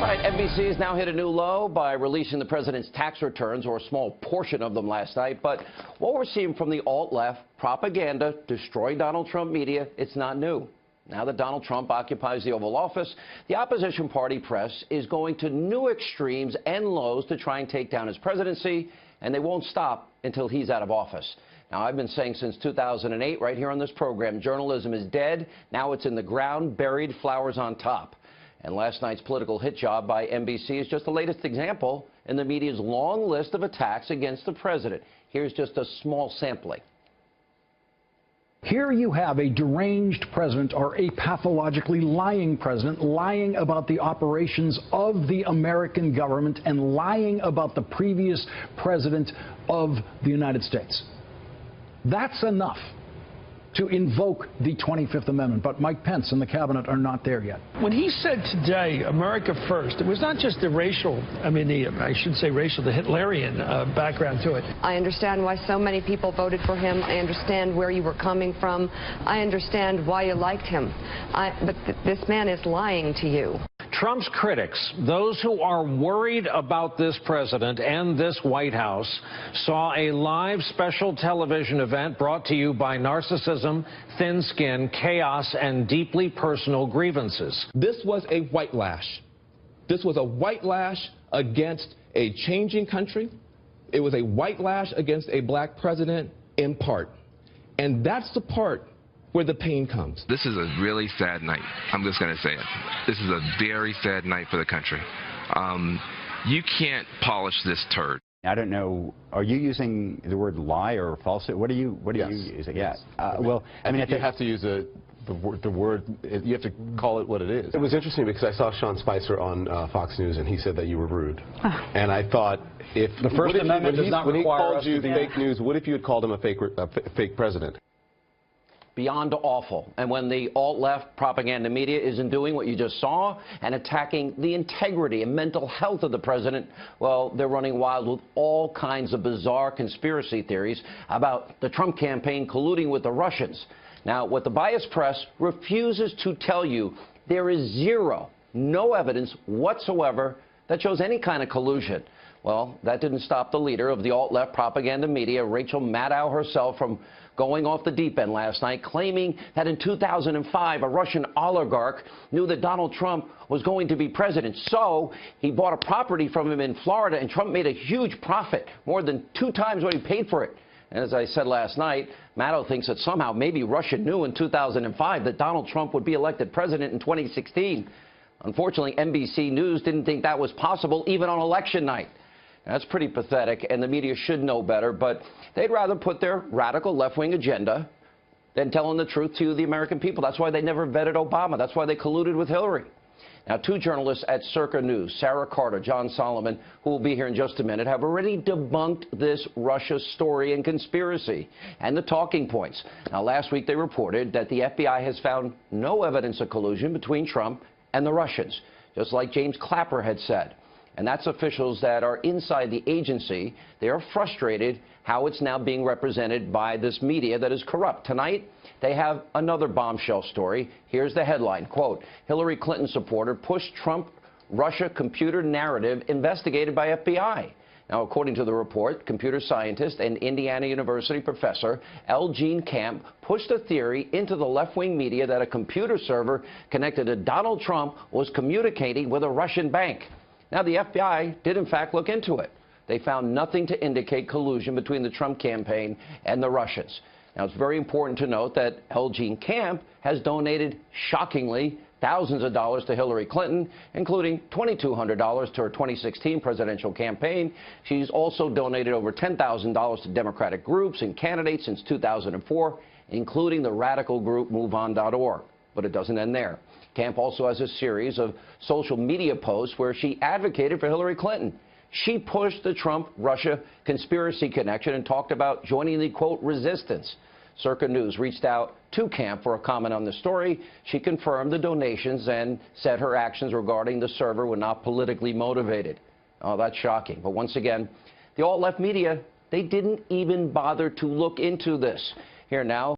Right, NBC has now hit a new low by releasing the president's tax returns, or a small portion of them, last night. But what we're seeing from the alt-left propaganda, destroy Donald Trump media, it's not new. Now that Donald Trump occupies the Oval Office, the opposition party press is going to new extremes and lows to try and take down his presidency, and they won't stop until he's out of office. Now, I've been saying since 2008 right here on this program, journalism is dead. Now it's in the ground, buried, flowers on top. And last night's political hit job by NBC is just the latest example in the media's long list of attacks against the president. Here's just a small sampling. Here you have a deranged president, or a pathologically lying president, lying about the operations of the American government and lying about the previous president of the United States. That's enough to invoke the 25th Amendment. But Mike Pence and the cabinet are not there yet. When he said today, America first, it was not just the racial, the Hitlerian background to it. I understand why so many people voted for him. I understand where you were coming from. I understand why you liked him. But this man is lying to you. Trump's critics, those who are worried about this president and this White House, saw a live special television event brought to you by narcissism, thin skin, chaos, and deeply personal grievances. This was a white lash. This was a white lash against a changing country. It was a white lash against a black president, in part. And that's the part where the pain comes. This is a really sad night. I'm just going to say it. This is a very sad night for the country. You can't polish this turd. I don't know. Are you using the word lie or falsehood? What are you using? Yes. Yeah. Well, I mean, you have to use the word. You have to call it what it is. It was interesting because I saw Sean Spicer on Fox News, and he said that you were rude. And I thought, if the First Amendment does not require when he called you fake news, what if you had called him a fake president? Beyond awful. And when the alt-left propaganda media isn't doing what you just saw and attacking the integrity and mental health of the president, well, they're running wild with all kinds of bizarre conspiracy theories about the Trump campaign colluding with the Russians. Now, what the biased press refuses to tell you, there is no evidence whatsoever that shows any kind of collusion. Well, that didn't stop the leader of the alt-left propaganda media, Rachel Maddow herself, from going off the deep end last night, claiming that in 2005, a Russian oligarch knew that Donald Trump was going to be president. So he bought a property from him in Florida, and Trump made a huge profit, more than 2 times what he paid for it. And as I said last night, Maddow thinks that somehow maybe Russia knew in 2005 that Donald Trump would be elected president in 2016. Unfortunately, NBC News didn't think that was possible even on election night. That's pretty pathetic, and the media should know better, but they'd rather put their radical left-wing agenda than telling the truth to the American people. That's why they never vetted Obama. That's why they colluded with Hillary. Now, 2 journalists at Circa News, Sarah Carter, John Solomon, who will be here in just a minute, have already debunked this Russia story and conspiracy and the talking points. Now, last week they reported that the FBI has found no evidence of collusion between Trump and the Russians, just like James Clapper had said. And that's officials that are inside the agency. They are frustrated how it's now being represented by this media that is corrupt. Tonight, they have another bombshell story. Here's the headline, quote, Hillary Clinton supporter pushed Trump-Russia computer narrative investigated by FBI. Now, according to the report, computer scientist and Indiana University professor L. Jean Camp pushed a theory into the left-wing media that a computer server connected to Donald Trump was communicating with a Russian bank. Now, the FBI did, in fact, look into it. They found nothing to indicate collusion between the Trump campaign and the Russians. Now, it's very important to note that L. Jean Camp has donated, shockingly, thousands of dollars to Hillary Clinton, including $2,200 to her 2016 presidential campaign. She's also donated over $10,000 to Democratic groups and candidates since 2004, including the radical group MoveOn.org. But it doesn't end there. Camp also has a series of social media posts where she advocated for Hillary Clinton. She pushed the Trump-Russia conspiracy connection and talked about joining the, quote, resistance. Circa News reached out to Camp for a comment on the story. She confirmed the donations and said her actions regarding the server were not politically motivated. Oh, that's shocking. But once again, the alt-left media, they didn't even bother to look into this. Here now.